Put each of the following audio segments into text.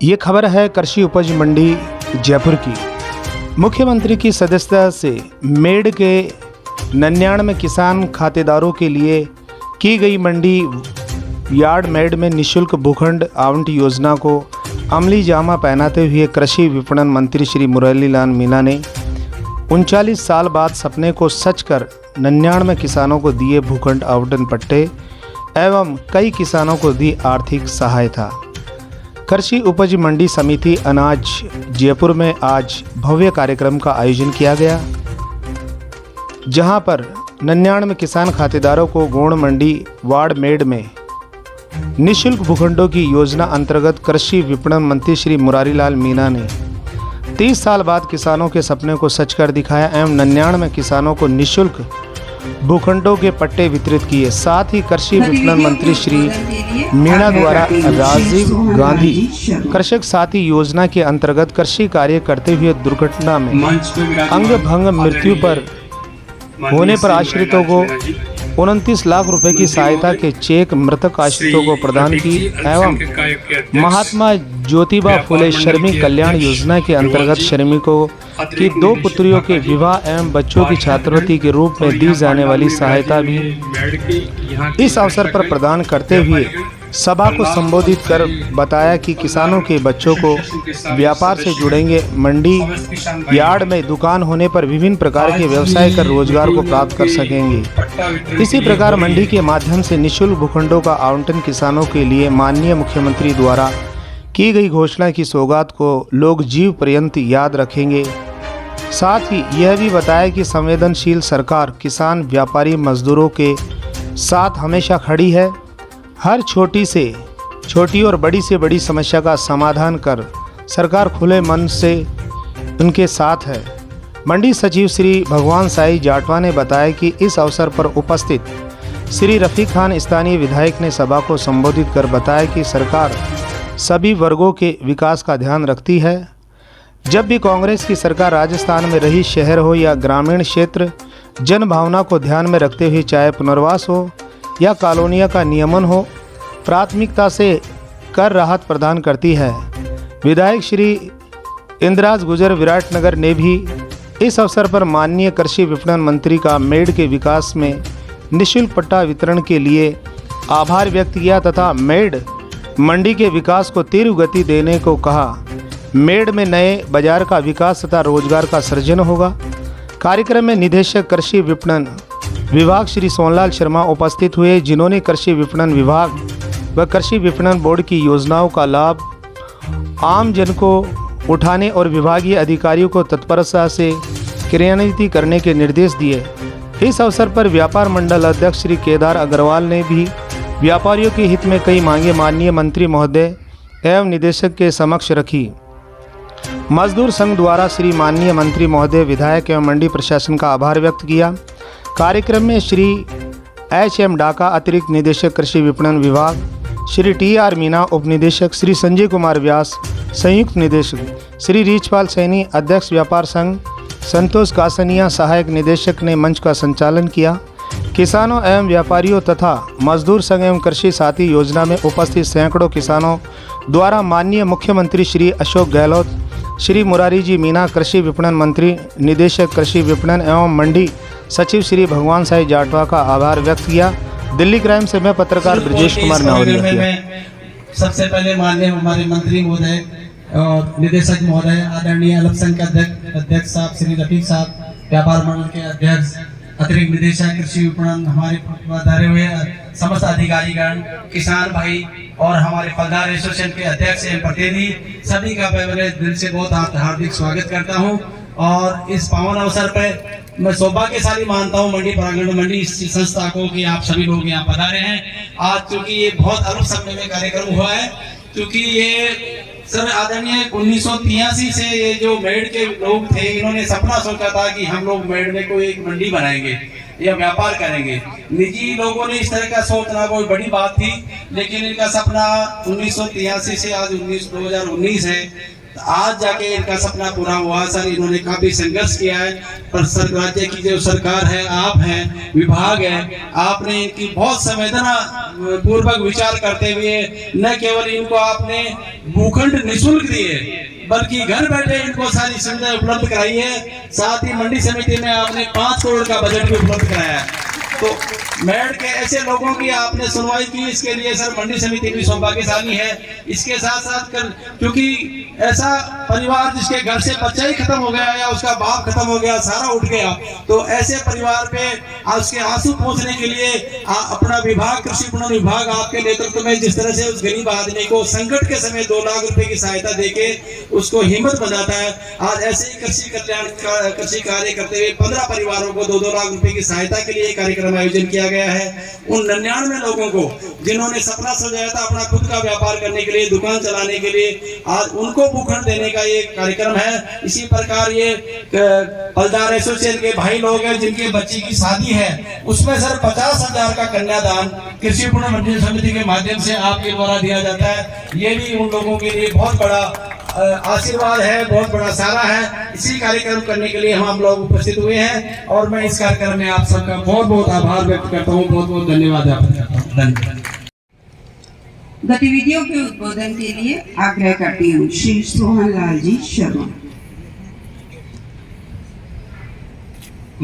ये खबर है कृषि उपज मंडी जयपुर की। मुख्यमंत्री की सदस्यता से मेड के 99 किसान खातेदारों के लिए की गई मंडी यार्ड मेड में निःशुल्क भूखंड आवंटन योजना को अमली जामा पहनाते हुए कृषि विपणन मंत्री श्री मुरलीलाल मीणा ने 39 साल बाद सपने को सच कर 99 किसानों को दिए भूखंड आवंटन पट्टे एवं कई किसानों को दी आर्थिक सहायता। कृषि उपज मंडी समिति अनाज जयपुर में आज भव्य कार्यक्रम का आयोजन किया गया, जहां पर 99 किसान खातेदारों को गोंड मंडी वार्ड मेड में निःशुल्क भूखंडों की योजना अंतर्गत कृषि विपणन मंत्री श्री मुरारीलाल मीणा ने 30 साल बाद किसानों के सपने को सच कर दिखाया एवं 99 किसानों को निःशुल्क भूखंडों के पट्टे वितरित किए। साथ ही कृषि विपणन मंत्री श्री मीणा द्वारा राजीव गांधी कृषक साथी योजना के अंतर्गत कृषि कार्य करते हुए दुर्घटना में अंग भंग मृत्यु पर होने पर आश्रितों को 29 लाख रुपए की सहायता के चेक मृतक आश्रितों को प्रदान की एवं महात्मा ज्योतिबा फुले श्रमिक कल्याण योजना के अंतर्गत श्रमिकों की 2 पुत्रियों के विवाह एवं बच्चों की छात्रवृत्ति के रूप में दी जाने वाली सहायता भी इस अवसर पर प्रदान करते हुए सभा को संबोधित कर बताया कि किसानों के बच्चों को व्यापार से जुड़ेंगे। मंडी यार्ड में दुकान होने पर विभिन्न प्रकार के व्यवसाय कर रोजगार को प्राप्त कर सकेंगे। इसी प्रकार मंडी के माध्यम से निःशुल्क भूखंडों का आवंटन किसानों के लिए माननीय मुख्यमंत्री द्वारा की गई घोषणा की सौगात को लोग जीव पर्यंत याद रखेंगे। साथ ही यह भी बताया कि संवेदनशील सरकार किसान व्यापारी मजदूरों के साथ हमेशा खड़ी है। हर छोटी और बड़ी से बड़ी समस्या का समाधान कर सरकार खुले मन से उनके साथ है। मंडी सचिव श्री भगवान साई जाटवा ने बताया कि इस अवसर पर उपस्थित श्री रफीक खान स्थानीय विधायक ने सभा को संबोधित कर बताया कि सरकार सभी वर्गों के विकास का ध्यान रखती है। जब भी कांग्रेस की सरकार राजस्थान में रही, शहर हो या ग्रामीण क्षेत्र, जन भावना को ध्यान में रखते हुए चाहे पुनर्वास हो या कॉलोनियों का नियमन हो, प्राथमिकता से कर राहत प्रदान करती है। विधायक श्री इंद्राज गुजर विराटनगर ने भी इस अवसर पर माननीय कृषि विपणन मंत्री का मेड के विकास में निःशुल्क पट्टा वितरण के लिए आभार व्यक्त किया तथा मेड मंडी के विकास को तीव्र गति देने को कहा। मेड में नए बाजार का विकास तथा रोजगार का सृजन होगा। कार्यक्रम में निदेशक कृषि विपणन विभाग श्री सोनलाल शर्मा उपस्थित हुए, जिन्होंने कृषि विपणन विभाग व कृषि विपणन बोर्ड की योजनाओं का लाभ आम जन को उठाने और विभागीय अधिकारियों को तत्परता से क्रियान्वित करने के निर्देश दिए। इस अवसर पर व्यापार मंडल अध्यक्ष श्री केदार अग्रवाल ने भी व्यापारियों के हित में कई मांगे माननीय मंत्री महोदय एवं निदेशक के समक्ष रखी। मजदूर संघ द्वारा श्री माननीय मंत्री महोदय, विधायक एवं मंडी प्रशासन का आभार व्यक्त किया। कार्यक्रम में श्री एच.एम. डाका अतिरिक्त निदेशक कृषि विपणन विभाग, श्री टी.आर. मीणा उप निदेशक, श्री संजय कुमार व्यास संयुक्त निदेशक, श्री रीछपाल सैनी अध्यक्ष व्यापार संघ, संतोष कासनिया सहायक निदेशक ने मंच का संचालन किया। किसानों एवं व्यापारियों तथा मजदूर संघ एवं कृषि साथी योजना में उपस्थित सैकड़ों किसानों द्वारा माननीय मुख्यमंत्री श्री अशोक गहलोत, श्री मुरारी जी मीणा, कृषि विपणन मंत्री, निदेशक कृषि विपणन एवं मंडी सचिव श्री भगवान साई जाटवा का आभार व्यक्त किया। दिल्ली क्राइम से मैं पत्रकार ब्रजेश कुमार नावरिया। सबसे पहले माननीय हमारे मंत्री महोदय और निदेशक महोदय, आदरणीय अल्पसंख्यक के अध्यक्ष साहब श्री रफीक साहब, व्यापार मंडल के अध्यक्ष, अतिरिक्त निदेशक कृषि विपणन, हमारे पधारे हुए समस्त अधिकारीगण, किसान भाई और हमारे फलदार एसोसिएशन के अध्यक्ष एवं प्रतिनिधि, सभी का मैं दिल से बहुत हार्दिक स्वागत करता हूं। और इस पावन अवसर पर मैं सौभाग्यशाली मानता हूं मंडी प्रांगण मंडी संस्था को कि आप सभी लोग यहाँ पधारे हैं आज, क्योंकि ये बहुत अल्प समय में कार्यक्रम हुआ है। क्योंकि ये सर आदरणीय 1983 से ये जो मेड के लोग थे, इन्होंने सपना सोचा था कि हम लोग मेड में कोई एक मंडी बनाएंगे या व्यापार करेंगे। निजी लोगों ने इस तरह का सोचना कोई बड़ी बात थी, लेकिन इनका सपना 1983 से आज 2019 है, आज जाके इनका सपना पूरा हुआ सर। इन्होंने काफी संघर्ष किया है, पर सर राज्य की जो सरकार है, आप हैं, विभाग है, आपने इनकी बहुत संवेदना पूर्वक विचार करते हुए न केवल इनको आपने भूखंड निःशुल्क दिए, बल्कि घर बैठे इनको सारी सुविधा उपलब्ध कराई है। साथ ही मंडी समिति में आपने 5 करोड़ का बजट भी उपलब्ध कराया है। तो मेड के ऐसे लोगों की आपने सुनवाई की, इसके लिए सर मंडी समिति भी सौभाग्यशाली है। इसके साथ साथ क्योंकि ऐसा परिवार जिसके घर से बच्चा ही खत्म हो गया या उसका बाप खत्म हो गया, सारा उठ गया, तो ऐसे परिवार पे उसके आंसू पहुंचने के लिए अपना विभाग, कृषि विपणन विभाग आपके नेतृत्व में जिस तरह से उस गरीब आदमी को संकट के समय 2 लाख रुपए की सहायता देके उसको हिम्मत बनाता है, आज ऐसे ही कृषि कार्य करते हुए 15 परिवारों को 2-2 लाख रुपए की सहायता के लिए कार्यक्रम आयोजन किया गया है। उन 99 लोगों को जिन्होंने सपना सजाया था अपना खुद का व्यापार करने के लिए, दुकान चलाने के लिए, आज उनको भूखंड देने का ये कार्यक्रम है। इसी प्रकार ये पलदार एसोसिएशन के भाई लोग हैं जिनके बच्ची की शादी है, उसमें सर 50,000 का कन्यादान कृषि विपणन मंडी समिति के माध्यम से आपके द्वारा दिया जाता है। ये भी उन लोगों के लिए बहुत बड़ा आशीर्वाद है, बहुत बड़ा सहारा है। इसी कार्यक्रम करने के लिए हम लोग उपस्थित हुए हैं और मैं इस कार्यक्रम में आप सबका बहुत बहुत आभार व्यक्त करता हूँ, बहुत बहुत धन्यवाद ज्ञापन करता हूँ। धन्यवाद। गतिविधियों के उद्बोधन के लिए आग्रह करती हूँ श्री सोहन लाल जी शर्मा।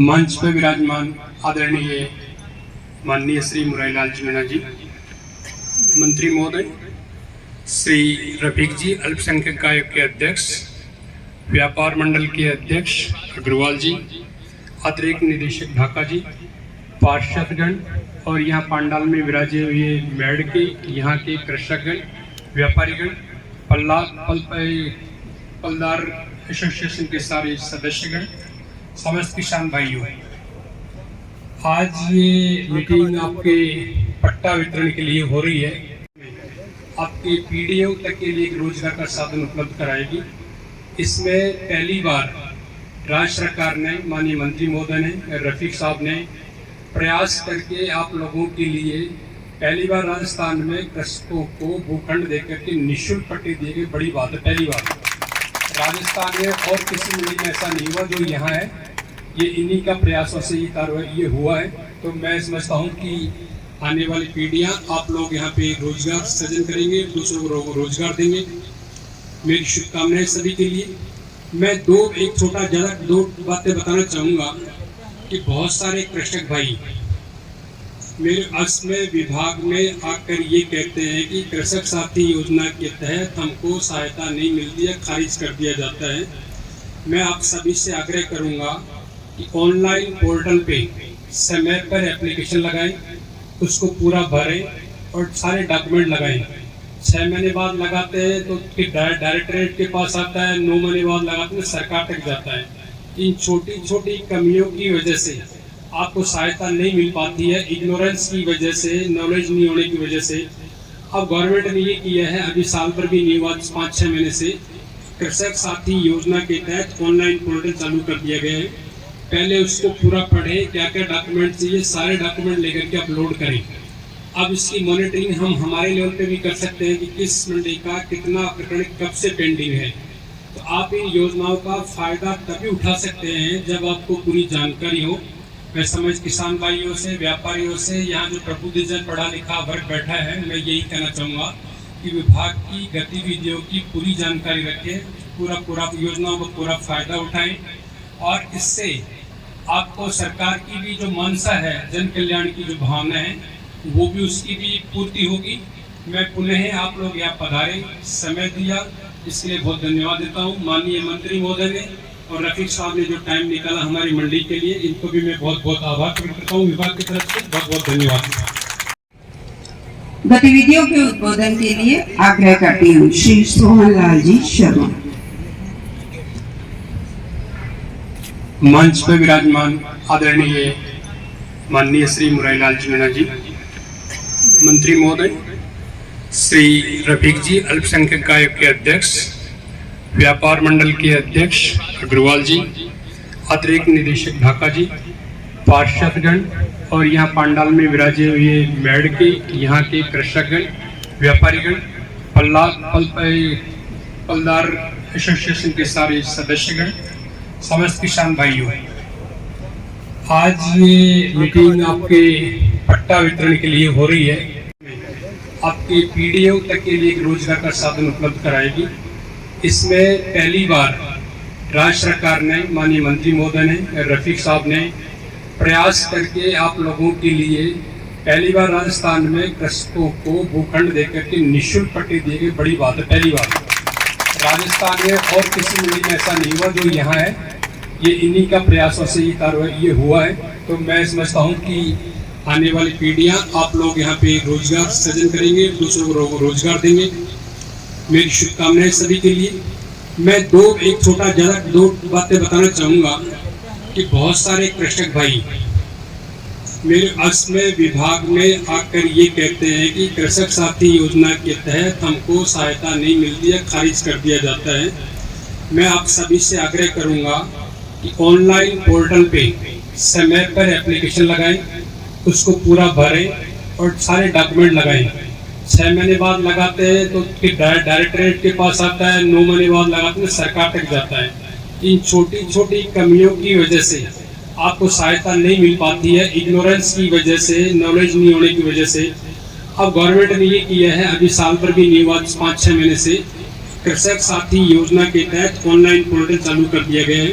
मंच पर विराजमान आदरणीय माननीय श्री मुरारीलाल जी मीणा जी, मंत्री महोदय, श्री रफीक जी अल्पसंख्यक आयोग के अध्यक्ष, व्यापार मंडल के अध्यक्ष अग्रवाल जी, अतिरिक्त निदेशक ढाका जी, पार्षदगण और यहाँ पांडाल में विराजे हुए मेड के यहाँ के कृषकगण, व्यापारीगण, पलदार एसोसिएशन के सारे सदस्यगण, समस्त किसान भाइयों, आज ये मीटिंग आपके पट्टा वितरण के लिए हो रही है। आपके पीडीओ तक के लिए रोजगार का साधन उपलब्ध कराएगी। इसमें पहली बार राज्य सरकार ने, माननीय मंत्री महोदय ने, रफीक साहब ने प्रयास करके आप लोगों के लिए पहली बार राजस्थान में कृषकों को भूखंड देकर के निःशुल्क पट्टे दिए गए। बड़ी बात है, पहली बार राजस्थान में और किसी मंडी में ऐसा नहीं हुआ। जो यहाँ है ये इन्हीं का प्रयासों से ये कार्रवाई ये हुआ है। तो मैं समझता हूँ कि आने वाली पीढ़ियाँ आप लोग यहाँ पे रोजगार सृजन करेंगे, दूसरों को रोजगार देंगे। मेरी शुभकामनाएं सभी के लिए। मैं एक छोटा झलक 2 बातें बताना चाहूँगा कि बहुत सारे कृषक भाई मेरे असमय विभाग में आकर ये कहते हैं कि कृषक साथी योजना के तहत हमको सहायता नहीं मिलती है, खारिज कर दिया जाता है। मैं आप सभी से आग्रह करूँगा कि ऑनलाइन पोर्टल पे समय पर एप्लीकेशन लगाएं, उसको पूरा भरें और सारे डॉक्यूमेंट लगाएं। 6 महीने बाद लगाते हैं तो डायरेक्टरेट के पास आता है, 9 महीने बाद लगाते हैं सरकार तक जाता है। इन छोटी छोटी कमियों की वजह से आपको सहायता नहीं मिल पाती है, इग्नोरेंस की वजह से, नॉलेज नहीं होने की वजह से। अब गवर्नमेंट ने ये किया है, अभी साल भर भी नहीं हुआ, 5-6 महीने से कृषक साथी योजना के तहत ऑनलाइन पोर्टल चालू कर दिया गया है। पहले उसको पूरा पढ़ें, क्या क्या डॉक्यूमेंट चाहिए, सारे डॉक्यूमेंट लेकर के अपलोड करें। अब इसकी मॉनिटरिंग हम हमारे लेवल पे भी कर सकते हैं कि किस मंडी का कितना प्रकरण कब से पेंडिंग है। तो आप इन योजनाओं का फायदा तभी उठा सकते हैं जब आपको पूरी जानकारी हो। मैं समझ किसान भाइयों से, व्यापारियों से, यहाँ जो प्रबुद्धजन पढ़ा लिखा वर्ग बैठा है, मैं यही कहना चाहूँगा कि विभाग की गतिविधियों की पूरी जानकारी रखें, पूरा योजनाओं को पूरा फायदा उठाएं और इससे आपको सरकार की भी जो मंशा है, जन कल्याण की जो भावना है, वो भी उसकी भी पूर्ति होगी। मैं पुनः आप लोग यहाँ पधारे, समय दिया, इसके लिए बहुत धन्यवाद देता हूँ। माननीय मंत्री महोदय ने और रफीक साहब ने जो टाइम निकाला हमारी मंडी के लिए, इनको भी मैं बहुत बहुत आभार प्रकट करता हूँ। विभाग की तरफ से बहुत बहुत धन्यवाद। गतिविधियों के उद्बोधन के लिए आग्रह करती हूँ श्री सोहन लाल जी शर्मा। मंच पर विराजमान आदरणीय माननीय श्री मुरारीलाल जी मीणा जी, मंत्री महोदय, श्री रफीक जी अल्पसंख्यक आयोग के अध्यक्ष, व्यापार मंडल के अध्यक्ष अग्रवाल जी, अतिरिक्त निदेशक ढाका जी, पार्षदगण और यहाँ पांडाल में विराजे हुए मेड के यहाँ के कृषकगण, व्यापारीगण, पलदार एसोसिएशन के सारे सदस्यगण, समस्त किसान भाइयों, आज ये मीटिंग आपके पट्टा वितरण के लिए हो रही है। आपके पीडीओ तक के लिए एक रोजगार का साधन उपलब्ध कराएगी। इसमें पहली बार राज्य सरकार ने, माननीय मंत्री महोदय ने, रफीक साहब ने प्रयास करके आप लोगों के लिए पहली बार राजस्थान में कृषकों को भूखंड देकर के निःशुल्क पट्टे दिए गए। बड़ी बात है, पहली बार राजस्थान में और किसी मंडी में ऐसा नहीं हुआ। जो यहाँ है ये इन्हीं का प्रयासों से ये कार्रवाई ये हुआ है। तो मैं समझता हूँ कि आने वाली पीढ़ियाँ आप लोग यहाँ पे रोजगार सृजन करेंगे, दूसरों को रोजगार देंगे। मेरी शुभकामनाएं सभी के लिए। मैं दो बातें बताना चाहूँगा कि बहुत सारे कृषक भाई मेरे असमय विभाग में आकर ये कहते हैं कि कृषक साथी योजना के तहत हमको सहायता नहीं मिलती है, खारिज कर दिया जाता है। मैं आप सभी से आग्रह करूँगा कि ऑनलाइन पोर्टल पे समय पर एप्लीकेशन लगाएं, उसको पूरा भरें और सारे डॉक्यूमेंट लगाएं। 6 महीने बाद लगाते हैं तो फिर डायरेक्टरेट के पास आता है, 9 महीने बाद लगाते हैं सरकार तक जाता है। इन छोटी छोटी कमियों की वजह से आपको सहायता नहीं मिल पाती है, इग्नोरेंस की वजह से, नॉलेज नहीं होने की वजह से। अब गवर्नमेंट ने ये किया है, अभी साल भर भी नहीं हुआ, 5-6 महीने से कृषक साथी योजना के तहत ऑनलाइन पोर्टल चालू कर दिया गया है।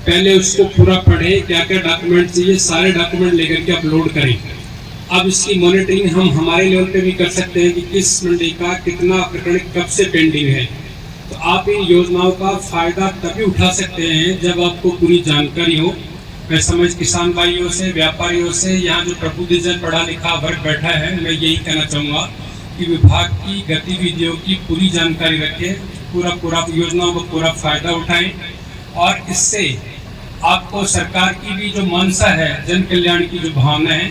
पहले उसको पूरा पढ़ें, क्या क्या डॉक्यूमेंट चाहिए, सारे डॉक्यूमेंट लेकर के अपलोड करें। अब इसकी मॉनिटरिंग हम हमारे लेवल पे भी कर सकते हैं कि किस मंडी का कितना प्रकरण कब से पेंडिंग है। तो आप इन योजनाओं का फायदा तभी उठा सकते हैं जब आपको पूरी जानकारी हो। मैं समझ किसान भाइयों से, व्यापारियों से, यहाँ जो प्रबुद्धजन पढ़ा लिखा वर्ग बैठा है, मैं यही कहना चाहूँगा कि विभाग की गतिविधियों की पूरी जानकारी रखें, पूरा योजनाओं का पूरा फायदा उठाएं और इससे आपको सरकार की भी जो मनसा है, जन कल्याण की जो भावना है,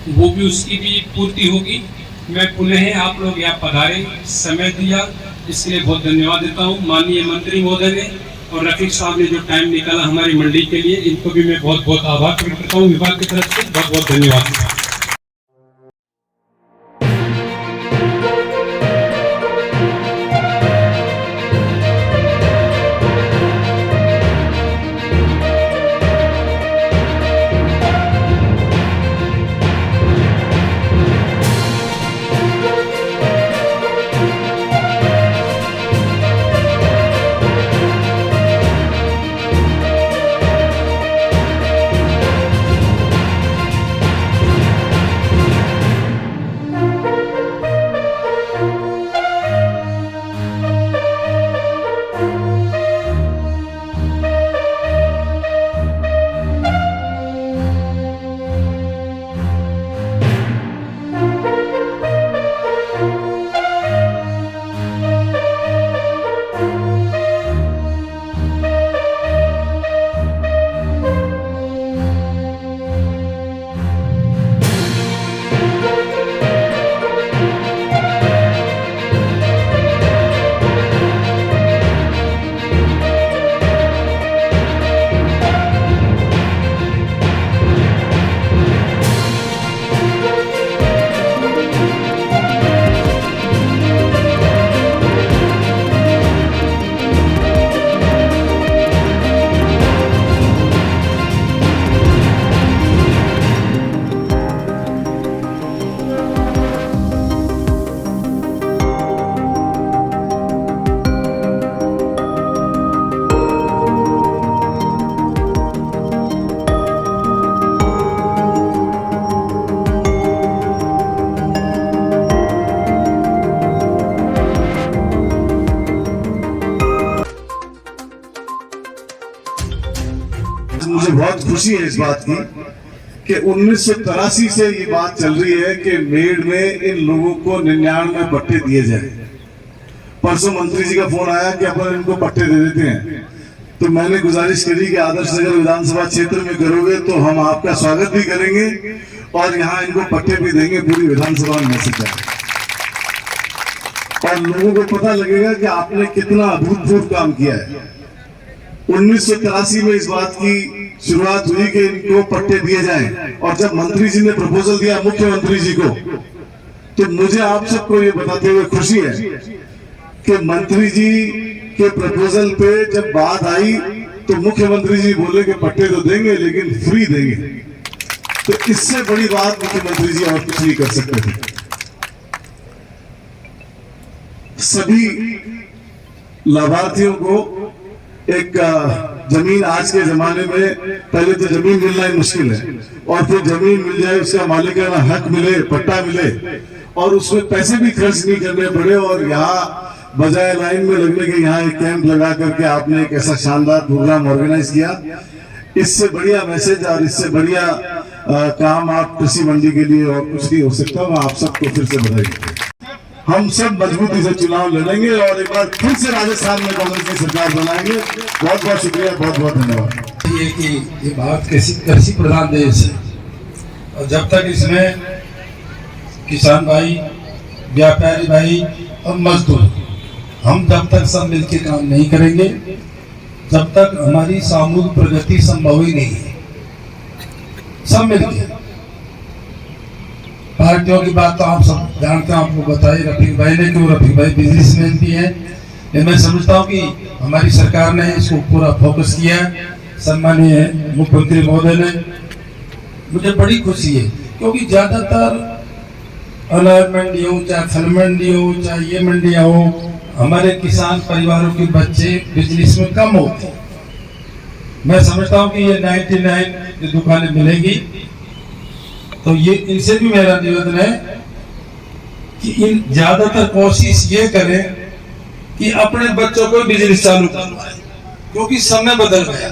वो भी उसकी भी पूर्ति होगी। मैं पुनः आप लोग यहाँ पधारे, समय दिया, इसके लिए बहुत धन्यवाद देता हूँ। माननीय मंत्री महोदय ने और रफीक साहब ने जो टाइम निकाला हमारी मंडी के लिए, इनको भी मैं बहुत बहुत आभार प्रकट करता हूँ। विभाग की तरफ से बहुत बहुत धन्यवाद। मुझे बहुत खुशी है इस बात की कि 1983 से ये बात चल रही है कि मेड़ में इन लोगों को 99 पट्टे दिए जाए। परसों मंत्री जी का फोन आया कि अपन इनको पट्टे दे देते हैं, तो मैंने गुजारिश करी कि आदर्श नगर विधानसभा क्षेत्र में करोगे तो हम आपका स्वागत भी करेंगे और यहाँ इनको पट्टे भी देंगे पूरी विधानसभा में से और लोगों को पता लगेगा कि आपने कितना अभूतपूर्व काम किया है। 1983 में इस बात की शुरुआत हुई कि इनको पट्टे दिए जाएं और जब मंत्री जी ने प्रपोजल दिया मुख्यमंत्री जी को, तो मुझे आप सबको ये बताते हुए खुशी है कि मंत्री जी के प्रपोजल पे जब बात आई तो मुख्यमंत्री जी बोले कि पट्टे तो देंगे लेकिन फ्री देंगे। तो इससे बड़ी बात मुख्यमंत्री जी और कुछ नहीं कर सकते थे। सभी लाभार्थियों को एक जमीन, आज के जमाने में पहले तो जमीन मिलना ही मुश्किल है, और फिर जमीन मिल जाए, उसका मालिकाना हक मिले, पट्टा मिले, और उसमें पैसे भी खर्च नहीं करने पड़े, और यहाँ बजाय लाइन में लगने के यहाँ एक कैंप लगा करके आपने एक ऐसा शानदार प्रोग्राम ऑर्गेनाइज किया। इससे बढ़िया मैसेज और इससे बढ़िया काम आप कृषि मंडी के लिए और कुछ नहीं हो सकता। मैं आप सबको फिर से बधाई देता हूं। हम सब मजबूती से चुनाव लड़ेंगे और एक बार फिर से राजस्थान में कांग्रेस की सरकार बनाएंगे। बहुत बहुत शुक्रिया, बहुत बहुत धन्यवाद। ये कि ये भारत कृषि प्रधान देश है, और जब तक इसमें किसान भाई, व्यापारी भाई और मजदूर, हम जब तक सब मिलकर काम नहीं करेंगे, जब तक हमारी सामूहिक प्रगति संभव ही नहीं है। सब मिलकर पार्टियों की बात तो आप सब जानते हैं, आपको बताइए रफीक भाई ने, क्यों रफीक भाई बिजनेसमैन भी है। लेकिन मैं समझता हूँ कि हमारी सरकार ने इसको पूरा फोकस किया है, सम्मानीय मुख्यमंत्री महोदय ने। मुझे बड़ी खुशी है क्योंकि ज्यादातर अनाज मंडी हो, चाहे फल मंडी हो, चाहे ये मंडियाँ हो, हमारे किसान परिवारों के बच्चे बिजनेस में कम होते हैं। मैं समझता हूँ कि ये 99 दुकानें मिलेंगी, तो ये इनसे भी मेरा निवेदन है कि इन ज्यादातर कोशिश ये करें कि अपने बच्चों को बिजनेस चालू करवाएं, क्योंकि समय बदल गया।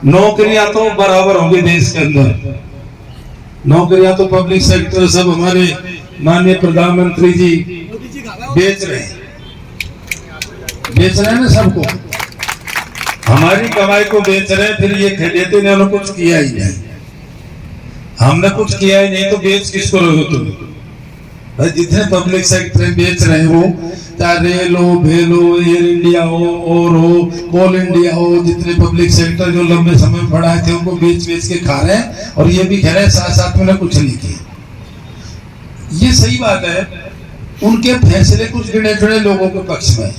नौकरियां तो बराबर होंगी देश के अंदर, नौकरियां तो पब्लिक सेक्टर सब हमारे माननीय प्रधानमंत्री जी बेच रहे हैं ना सबको, हमारी कमाई को बेच रहे हैं। फिर ये कहते इन्होंने कुछ किया ही नहीं, हमने कुछ किया ही नहीं, तो बेच किसको रहे हो तुम भाई? जितने पब्लिक सेक्टर बेच रहे हो, चाहे रेल हो, भेल हो, एयर इंडिया हो, और हो कोल इंडिया हो, जितने पब्लिक सेक्टर जो लंबे समय बढ़ाए थे उनको बेच बेच के खा रहे हैं, और ये भी कह रहे हैं साथ साथ में कुछ नहीं किया। ये सही बात है, उनके फैसले कुछ गिने चुने लोगों के पक्ष में,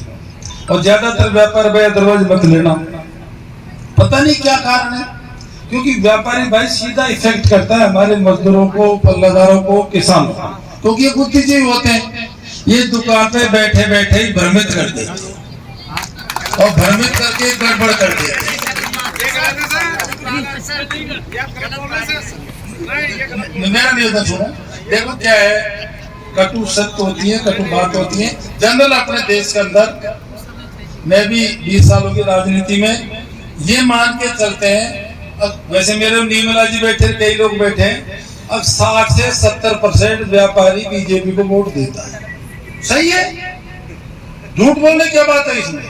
और ज्यादातर व्यापार भाई अदरवाइज मत लेना, पता नहीं क्या कारण है, क्योंकि व्यापारी भाई सीधा इफेक्ट करता है हमारे मजदूरों को, पल्लादारों को, किसानों को, क्योंकि ये बुद्धिजीवी होते हैं। ये दुकान पे बैठे बैठे ही भ्रमित कर देते और भ्रमित करके गड़बड़ कर देते। मेरा निवेदन सुनो, देखो क्या है, कटु सत्य होती है, कटु बात होती है जनरल अपने देश के अंदर। मैं भी 20 सालों की राजनीति में ये मान के चलते हैं, अब वैसे मेरे निर्मला जी बैठे, कई लोग बैठे, अब 60 से 70% व्यापारी बीजेपी को वोट देता है। सही है, झूठ बोलने क्या बात है इसमें?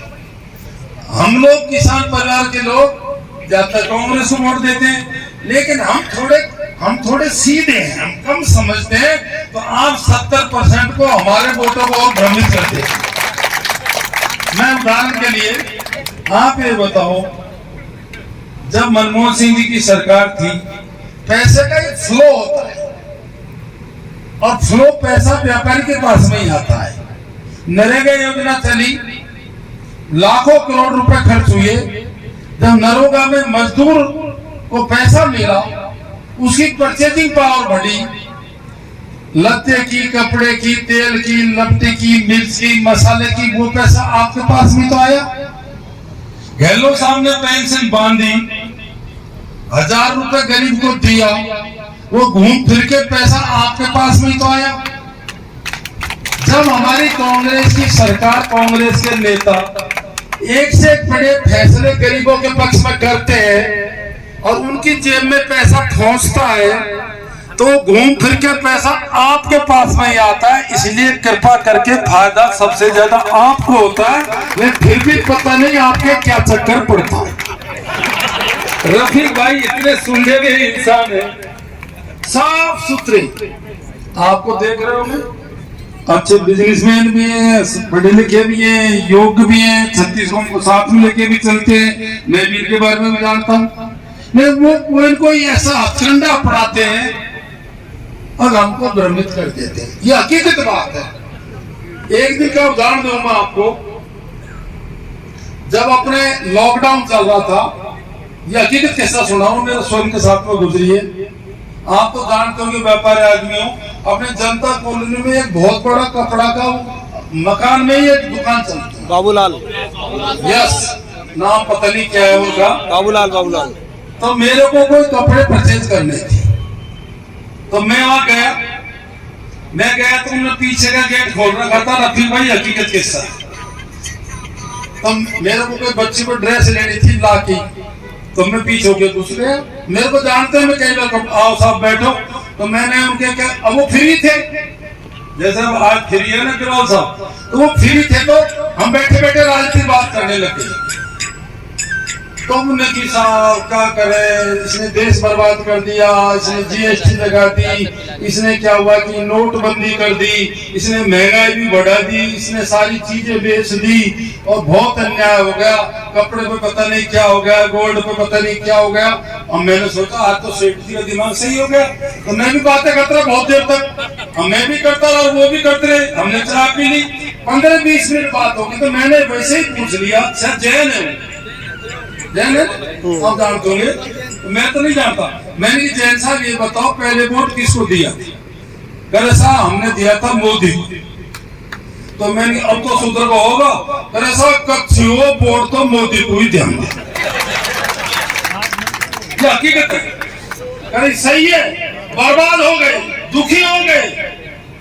हम लोग किसान परिवार के लोग ज्यादातर कांग्रेस को वोट देते हैं, लेकिन हम थोड़े सीधे हैं, हम कम समझते हैं, तो आप 70% को, हमारे वोटों को और भ्रमित करते हैं। मैं उदाहरण के लिए आप ये बताओ, जब मनमोहन सिंह जी की सरकार थी, पैसे का एक फ्लो होता है, और फ्लो पैसा व्यापारी के पास में ही आता है। नरेगा योजना चली, लाखों करोड़ रुपए खर्च हुए। जब नरेगा में मजदूर को पैसा मिला, उसकी परचेजिंग पावर बढ़ी, लत्ते की, कपड़े की, तेल की, लपटी की, मिर्च की, मसाले की, वो पैसा आपके पास में तो आया। गहलोत साहब ने पेंशन बांधी, 1000 रुपए गरीब को दिया, वो घूम फिर के पैसा आपके पास में तो आया। जब हमारी कांग्रेस की सरकार, कांग्रेस के नेता एक से एक बड़े फैसले गरीबों के पक्ष में करते हैं और उनकी जेब में पैसा पहुंचता है, तो घूम फिर के पैसा आपके पास में ही आता है। इसलिए कृपा करके फायदा सबसे ज्यादा आपको होता है, लेकिन फिर भी पता नहीं आपके क्या चक्कर पड़ता है। रफीक भाई इतने सुलझे हुए इंसान है, साफ सुथरे, आपको देख रहे हो, अच्छे बिजनेसमैन भी हैं, पढ़े लिखे भी हैं, योग्य भी हैं, छत्तीसगढ़ को साथ में लेके भी चलते हैं। मैं भी इनके बारे में जानता हूँ, लेकिन वो इनको ऐसा हथकंडा पढ़ाते हैं और हमको भ्रमित कर देते हैं। ये हकीकत बात है। एक दिन का उदाहरण दूंगा आपको। जब अपने लॉकडाउन चल रहा था, ये हकीकत किस्सा सुनाऊं, मेरे स्वयं के साथ में गुजरी है। आप तो जानते होंगे, व्यापारी आदमी हो, अपने जनता कॉलोनी में एक बहुत बड़ा कपड़ा का मकान में ही एक दुकान चलती है, बाबूलाल। यस, नाम पता नहीं क्या है उनका, बाबूलाल। तो मेरे को कोई कपड़े परचेज करने थे, तो मैं वहां गया। तो उन्होंने पीछे का गेट खोल रखा था, रफीक भाई हकीकत किस्सा। तो मेरे को कोई बच्ची को ड्रेस लेनी थी लाकी, तो मैं पीछे होके घुस गया। मेरे को जानते हैं, मैं कई बार आओ साहब बैठो, तो मैंने उनके क्या, अब वो फ्री थे, जैसे अब आज फ्री है ना किरोल साहब, तो वो फ्री थे, तो हम बैठे बैठे राजनीतिक बात करने लगे। तो उन्होंने की साहब क्या करे, इसने देश बर्बाद कर दिया, इसने जीएसटी लगा दी, इसने क्या हुआ कि नोटबंदी कर दी, इसने महंगाई भी बढ़ा दी, इसने सारी चीजें बेच दी और बहुत अन्याय हो गया, कपड़े पे पता नहीं क्या हो गया, गोल्ड पे पता नहीं क्या हो गया। और मैंने सोचा आज तो सेठ जी का दिमाग सही हो गया, तो मैं भी बातें करता रहा बहुत देर तक, मैं भी करता रहा, वो भी करते रहे, हमने चाय पी ली। 15-20 मिनट बात होगी, तो मैंने वैसे ही पूछ लिया, सर जैन है? जैन है? आप जानते होंगे, मैं तो नहीं जानता। मैंने कि जैन साहब ये बताओ, पहले वोट किसको दिया? कह साहब हमने दिया था मोदी। तो मैंने अब तो सुधर को होगा, कह साहब कच्छियो वोट तो मोदी को ही देंगे। क्या हकीकत है? कह सही है, बर्बाद हो गए, दुखी हो गए,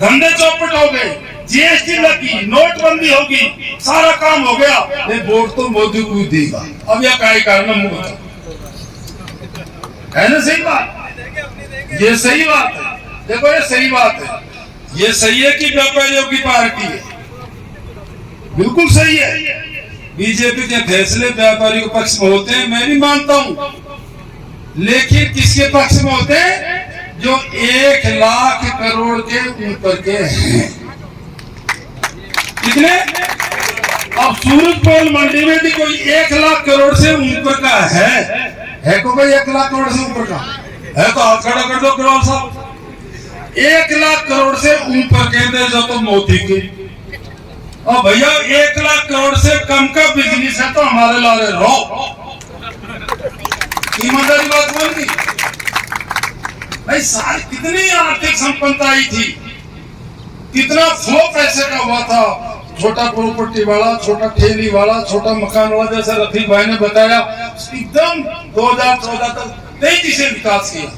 धंधे चौपट हो गए, जीएसटी लगी, नोटबंदी होगी, सारा काम हो गया, ये वोट तो मोदी को ही देगा। अब यह काय कारण मुंह है ना? सही बात, ये सही बात है। देखो ये सही बात है, ये सही है कि व्यापारियों की पार्टी है, बिल्कुल सही है। बीजेपी के फैसले व्यापारियों के पक्ष में होते हैं, मैं भी मानता हूं, लेकिन किसके पक्ष में होते हैं? जो 1 लाख करोड़ के ऊपर के हैं। कितने? अब सूरजपोल मंडी में भी कोई 1 लाख करोड़ से ऊपर का है को भाई 1 लाख करोड़ से ऊपर का है, तो हाथ खड़ा कर दो करोड़ साहब। 1 लाख करोड़ से ऊपर के दे जो तो मोदी के, और भैया 1 लाख करोड़ से कम का बिजनेस है तो हमारे लारे रहो। ईमानदारी बात बोल दी भाई, सारी कितनी आर्थिक संपन्नता आई थी, कितना फ्लो पैसे का हुआ था। छोटा प्रॉपर्टी वाला, छोटा ठेली वाला, छोटा मकान वाला, जैसे रफीक भाई ने बताया, एकदम 2014 तक तेजी से विकास किया,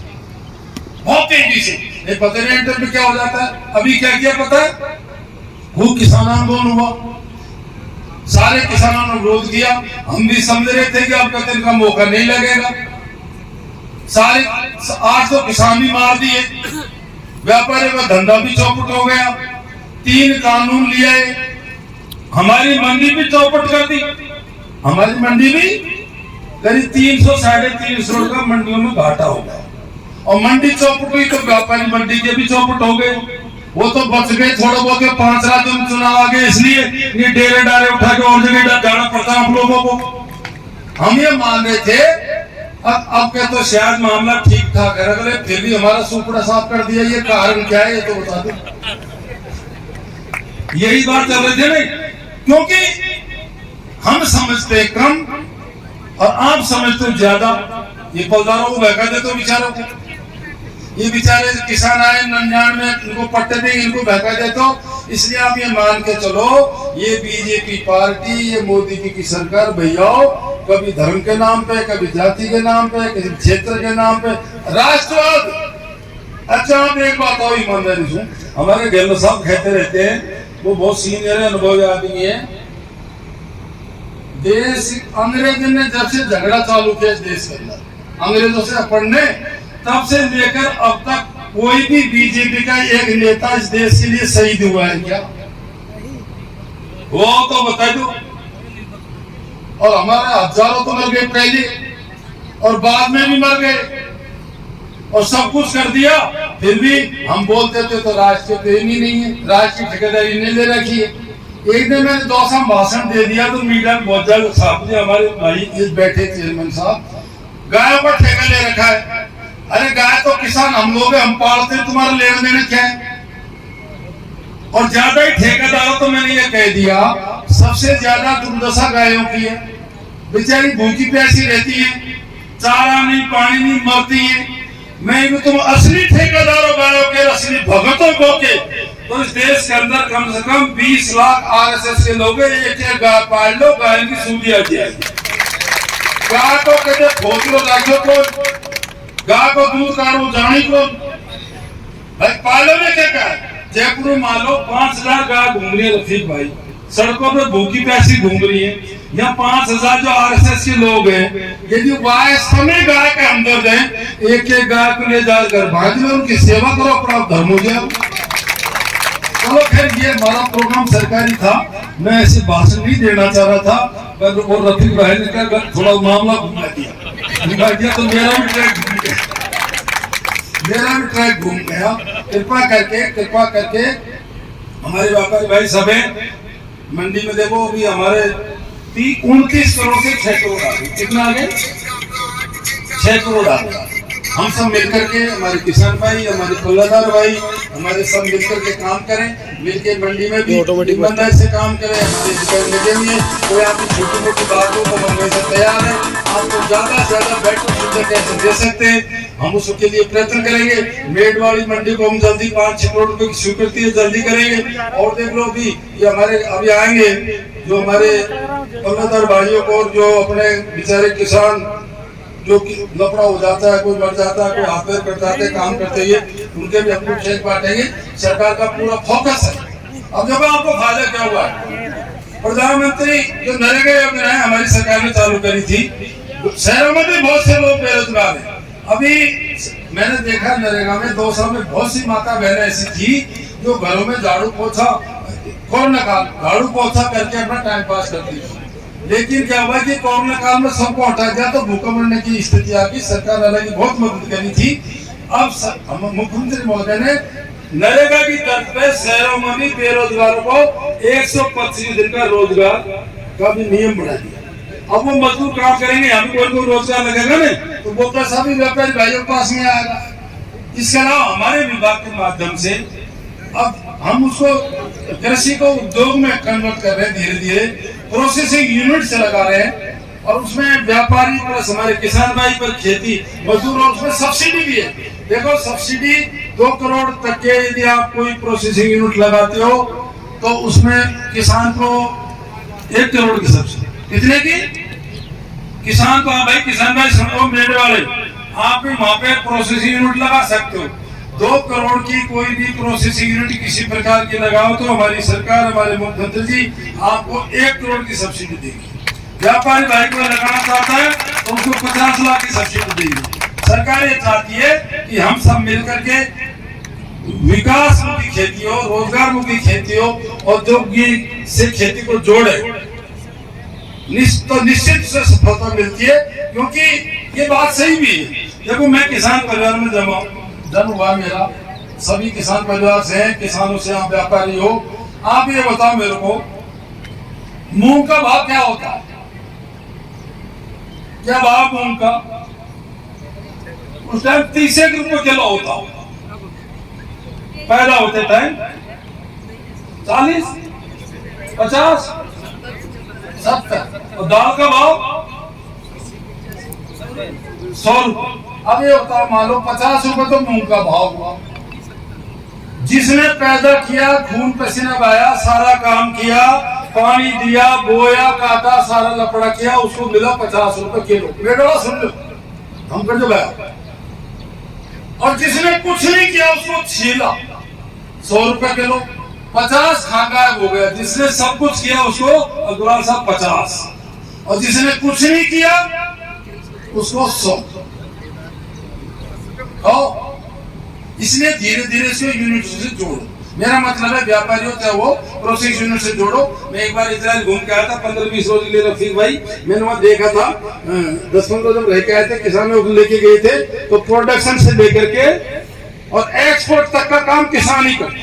बहुत तेजी से। नहीं पता नहीं इंटर में क्या हो जाता है। अभी क्या किया पता है? वो किसान आंदोलन हुआ, सारे किसानों ने विरोध किया, हम भी समझ रहे थे कि अब तक इनका मौका नहीं लगेगा। सारे 800 किसान भी मार दिए, व्यापारी का धंधा भी चौपट हो गया, 3 कानून लिए, हमारी मंडी भी चौपट कर दी। हमारी मंडी भी करीब 300-350 का मंडियों में घाटा हो गया, और मंडी चौपट हुई तो व्यापारी मंडी के भी चौपट हो गए। वो तो बच गए थोड़ा बहुत, 5 राज्यों में चुनाव आ गए, इसलिए ये डेरे डारे उठा के और जगह जाना पड़ता हम लोगों को। हम ये मान रहे थे अब क्या, तो शायद मामला ठीक ठाक है, अगले फिर भी हमारा सुपड़ा साफ कर दिया। ये कारण क्या है ये तो बता दो। यही बात चल रही थी नहीं, क्योंकि हम समझते कम और आप समझते ज्यादा। ये फौजदारों को बहका देते हो बेचारों को, ये बेचारे किसान आए 99 में, इनको पट्टे दे, इनको बहका देते हो। इसलिए आप ये मान के चलो, ये बीजेपी पार्टी, ये मोदी जी की सरकार भैया कभी धर्म के नाम पे, कभी जाति के नाम पे, किसी क्षेत्र के नाम पे राष्ट्रवाद। अच्छा आप एक बात और ईमानदारी से, हमारे गहलोत साहब कहते रहते हैं, वो बहुत सीनियर है, अनुभवी आदमी है। देश अंग्रेजों ने जब से झगड़ा चालू किया देश के अंदर, अंग्रेजों से पढ़ने, तब से लेकर अब तक कोई भी बीजेपी का एक नेता इस देश के लिए शहीद हुआ है क्या? वो तो बता दो। और हमारे हजारों तो मर गए पहले, और बाद में भी मर गए, और सब कुछ कर दिया, फिर भी हम बोलते थे तो राष्ट्र के प्रेम ही नहीं है, राष्ट्र की ठेकेदारी नहीं ले रखी है। एक दिन मैंने 2 भाषण दे दिया तो मीडिया में बहुत ज्यादा साहब ने, हमारे भाई बैठे चेयरमैन साहब, गायों का ठेका ले रखा है। अरे गाय तो किसान हम लोग, हम पालते, तुम्हारा लेना देना क्या है? और ज्यादा ही ठेकेदारों, तो मैंने ये कह दिया सबसे ज्यादा दुर्दशा गायों की है। बेचारी भूखी प्यासी रहती है, चारा नहीं पानी नहीं, मरती है। मैं भी तुम असली ठेकेदारों गायों के असली भगतों को के तो इस देश के अंदर कम से कम 20 लाख आरएसएस के लोग एक गाय पाल लो, गाय की सूदी आ जाएगी। गाय को कहते खोचलो लाखों को, गाय को दूध काटो जानी को भाई पालो में क्या कहा। जयपुर में मान लो 5000 गाय घूम रही है रफीक भाई, सड़कों पे भूखी प्यासी घूम रही है। यहाँ 5000 जो आरएसएस के लोग हैं, यदि वास्तव में गाय के हमदर्द हैं, एक एक गाय को ले जाकर बांध में उनकी सेवा करो, अपना धर्म हो जाए। चलो खैर, ये हमारा प्रोग्राम सरकारी था, मैं ऐसे भाषण नहीं देना चाह रहा था, पर वो रफीक भाई ने क्या थोड़ा मामला घुमा दिया तो मेरा भी ट्रैक घूम गया। कृपा करके हमारे व्यापारी भाई सब हैं मंडी में, देखो अभी हमारे 29 करोड़ से 6 करोड़ आ गए। कितना आ गए? 6 करोड़ आ गए। हम सब मिलकर के, हमारे किसान भाई, हमारे पल्लादार भाई, हमारे सब मिलकर के काम करें, मिलकर मंडी में भी ईमानदारी से काम करें। हमारे मीडिया में कोई आपकी छोटी मोटी बात हो तो हम वैसे तैयार हैं, आपको ज्यादा से ज्यादा बेटर सुविधा कैसे दे सकते हैं हम उसके लिए प्रयत्न करेंगे। मेड वाली मंडी को हम जल्दी 5-6 करोड़ रुपए की स्वीकृति है, जल्दी करेंगे। और देख लो अभी ये हमारे अभी आएंगे जो हमारे पल्लादार भाइयों को, जो अपने बेचारे किसान जो कि लफड़ा हो जाता है, कोई मर जाता है, कोई हाथ पैर कट जाते हैं काम करते हुए, उनके भी हम चेक बांटेंगे। सरकार का पूरा फोकस है। अब देखो आपको फायदा क्या हुआ है, प्रधानमंत्री जो नरेगा योजना है हमारी सरकार ने चालू करी थी, शहरों में भी बहुत से लोग बेरोजगार हैं। अभी मैंने देखा नरेगा में 2 साल में बहुत सी माता बहनें ऐसी थी जो घरों में झाड़ू पोछा, कोरोना काल झाड़ू पोछा करके अपना टाइम पास करती थी। लेकिन क्या हुआ कि कोरोना काल में सबको हटा दिया तो भूखा मरने की स्थिति आ गई। सरकार हालांकि बहुत मदद करी थी। अब मुख्यमंत्री महोदय ने नरेगा की तर्ज पे शहरों में भी बेरोजगारों को 125 दिन का रोजगार का भी नियम बना दिया। अब वो मजदूर काम करेंगे, हम कोई रोजगार लगेगा नहीं तो वो पैसा भी व्यापारी भाइयों के पास में आएगा। इसके अलावा हमारे विभाग के माध्यम से अब हम उसको कृषि को उद्योग में कन्वर्ट कर रहे हैं, धीरे धीरे प्रोसेसिंग यूनिट से लगा रहे हैं। और उसमें व्यापारी प्लस हमारे किसान भाई पर खेती मजदूर, और उसमें सब्सिडी भी है। देखो सब्सिडी 2 करोड़ तक के यदि आप कोई प्रोसेसिंग यूनिट लगाते हो तो उसमें किसान को 1 करोड़ की सब्सिडी। कितने की? किसान को, हाँ भाई किसान भाई समझो मेरे वाले, आप भी वहां पे प्रोसेसिंग यूनिट लगा सकते हो। 2 करोड़ की कोई भी प्रोसेसिंग यूनिट किसी प्रकार की लगाओ तो हमारी सरकार, हमारे मुख्यमंत्री जी आपको 1 करोड़ की सब्सिडी देगी। व्यापारी भाई को लगाना चाहता है तो उसको 50 लाख की सब्सिडी देगी। सरकार ये चाहती है कि हम सब मिलकर के विकास मुखी खेती हो, रोजगार मुखी खेती हो, औद्योगिक से खेती को जोड़े, तो निश्चित से सफलता मिलती है। क्योंकि ये बात सही भी है। देखो मैं किसान परिवार में जन्म हुआ मेरा, सभी किसान परिवार से हैं, किसानों से आप व्यापारी हो। आप ये बताओ मेरे को, मूंग का भाव क्या होता है? क्या भाव मूंग का? उस टाइम 30 रुपए किलो होता, पैदा होते टाइम 40, 50, 70। और दाल का भाव 100 रुपए। अब ये होता है मान लो 50 रुपए तो मूंग का भाव हुआ। जिसने पैदा किया, खून पसीना बहाया, सारा काम किया, पानी दिया, बोया, काटा, सारा लपड़ा किया, उसको मिला 50 रुपए किलो। बेटा सुन लो, हम कर जो गया। और जिसने कुछ नहीं किया उसको छीला 100 रुपए किलो, 50 खा गायब हो गया। जिसने सब कुछ किया उसको अग्रवाल साहब 50, और जिसने कुछ नहीं किया उसको 100। इसलिए धीरे धीरे इसको यूनिट से जोड़ो। मेरा मतलब है व्यापारियों चाहे वो प्रोसेस यूनिट से जोड़ो। मैं एक बार इजराइल घूम के आया था 15-20 रोज के लिए रफीक भाई, मैंने वहां देखा था 10-15 दिन रह के आए थे, किसानों को लेके गए थे। तो प्रोडक्शन से लेकर के और एक्सपोर्ट तक का काम किसान ही करते।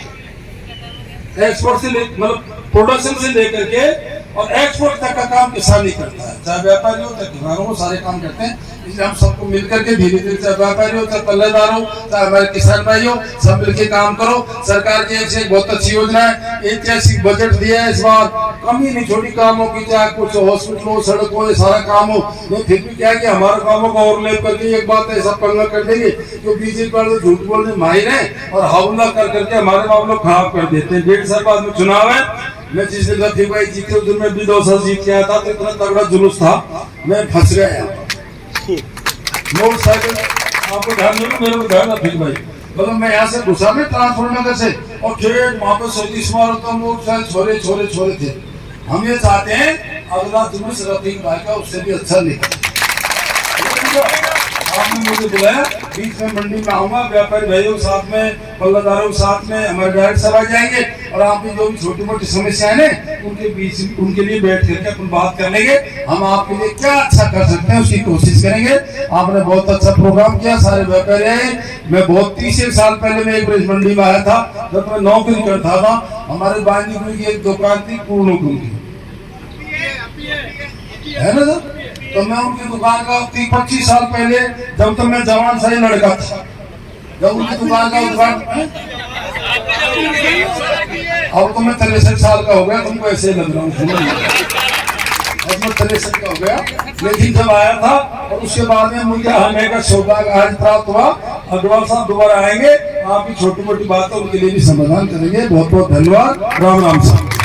एक्सपोर्ट से मतलब प्रोडक्शन से लेकर के और एक्सपोर्ट तक का काम किसान ही करता है, चाहे व्यापारी हो चाहे किसानों हो, सारे काम करते हैं। इसलिए हम सबको मिलकर के धीरे धीरे, चाहे व्यापारी हो चाहे पल्लेदार हो चाहे हमारे किसान भाई हो, सब मिलकर काम करो। सरकार की एक बहुत अच्छी योजना है, ऐतिहासिक बजट दिया है इस बार, कमी नहीं छोटी कामों की, चाहे कुछ हॉस्पिटल हो, सड़क हो, ये सारा काम हो। ये फिर भी क्या है कि हमारे कामों को ओवरलैप करके एक बात ऐसा पंगा कर देंगे जो बीजेपी वाले झूठ बोलने माहिर है और हमला कर करके हमारे मामलों खराब कर देते हैं। 1.5 साल बाद में चुनाव है, मैं जिस दिन रफीक भाई जीते उस दिन मैं भी 2 साल जीत के आया था, तो इतना तगड़ा जुलूस था, मैं फंस गया। मोटरसाइकिल आपको ध्यान नहीं, मेरे को ध्यान रफीक भाई, मतलब मैं यहाँ से घुसा में ट्रांसफर नगर से और फिर वहाँ पे 37 मोटरसाइकिल छोरे थे। हम ये चाहते हैं अगला जुलूस रफीक भाई का उससे भी अच्छा निकले। आपने मुझे बुलाया, बीच में मंडी में आऊंगा, व्यापारी भाइयों के साथ में, पल्लेदारों के साथ में हमारे डायरेक्ट सभा जाएंगे और आप जो भी छोटी मोटी समस्याएं हैं उनके बीच, उनके लिए बैठ करके अपन बात कर लेंगे। हम आपके लिए क्या अच्छा कर सकते हैं उसकी कोशिश करेंगे। आपने बहुत अच्छा प्रोग्राम किया, सारे व्यापारी आए। मैं बहुत 30 साल पहले मैं एक ब्रज मंडी में आया था, जब मैं नौकरी करता था। हमारे बांदीपुर की एक दुकान थी पूर्णों की, है ना सर, तो मैं उनकी दुकान का 25 साल पहले, जब तक मैं जवान सा ही लड़का था, जब उनकी दुकान का उद्घाटन, अब तो मैं 63 साल का हो गया, तुमको ऐसे लग रहा हूँ, अब मैं 63 का हो गया। लेकिन जब आया था और उसके बाद में मुझे आने का सौभाग्य आज प्राप्त हुआ। अग्रवाल साहब दोबारा आएंगे, आपकी छोटी मोटी बातें उनके लिए भी समाधान करेंगे। बहुत बहुत धन्यवाद। राम राम साहब।